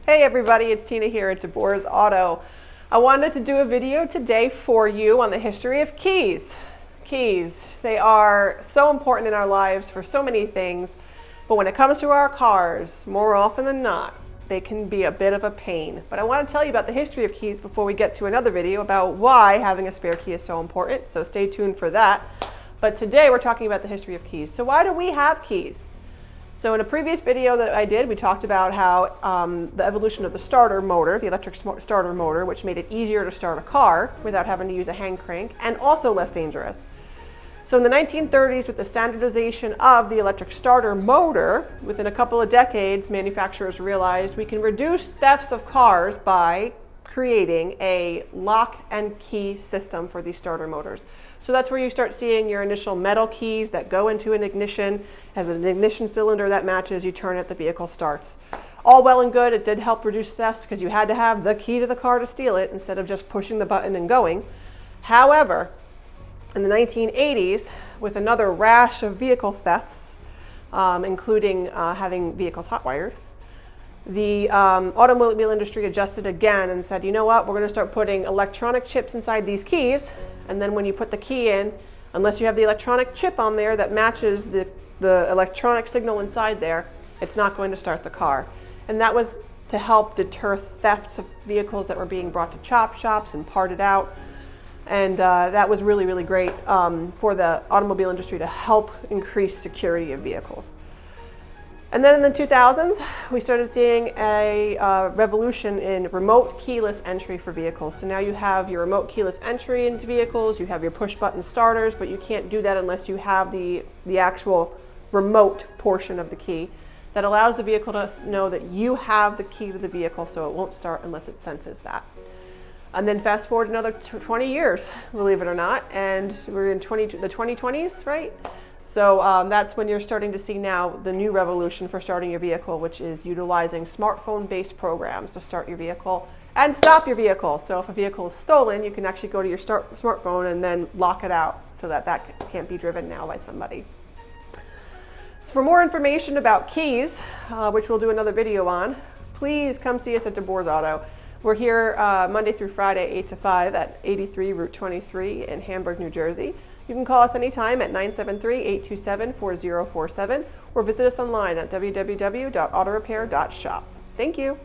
Hey everybody, it's Tina here at DeBoer's Auto. I wanted to do a video today for you on the history of keys. Keys, they are so important in our lives for so many things, but when it comes to our cars, more often than not, they can be a bit of a pain. But I want to tell you about the history of keys before we get to another video about why having a spare key is so important, so stay tuned for that. But today we're talking about the history of keys. So why do we have keys? So in a previous video that I did, we talked about how the evolution of the starter motor, the electric starter motor, which made it easier to start a car without having to use a hand crank, and also less dangerous. So in the 1930s, with the standardization of the electric starter motor, within a couple of decades, manufacturers realized we can reduce thefts of cars by creating a lock and key system for these starter motors. So that's where you start seeing your initial metal keys that go into an ignition, has an ignition cylinder that matches, you turn it, the vehicle starts. All well and good, it did help reduce thefts because you had to have the key to the car to steal it instead of just pushing the button and going. However, in the 1980s, with another rash of vehicle thefts, including having vehicles hot-wired, the automobile industry adjusted again and said, you know what, we're going to start putting electronic chips inside these keys, and then when you put the key in, unless you have the electronic chip on there that matches the electronic signal inside there, it's not going to start the car. And that was to help deter thefts of vehicles that were being brought to chop shops and parted out. And that was really, really great for the automobile industry to help increase security of vehicles. And then in the 2000s, we started seeing a revolution in remote keyless entry for vehicles. So now you have your remote keyless entry into vehicles, you have your push button starters, but you can't do that unless you have the actual remote portion of the key that allows the vehicle to know that you have the key to the vehicle, so it won't start unless it senses that. And then fast forward another 20 years, believe it or not, and we're in the 2020s, right? So that's when you're starting to see now the new revolution for starting your vehicle, which is utilizing smartphone-based programs to start your vehicle and stop your vehicle. So if a vehicle is stolen, you can actually go to your smartphone and then lock it out so that that can't be driven now by somebody. So for more information about keys, which we'll do another video on, please come see us at DeBoer's Auto. We're here Monday through Friday, 8 to 5 at 83 Route 23 in Hamburg, New Jersey. You can call us anytime at 973-827-4047 or visit us online at www.autorepair.shop. Thank you.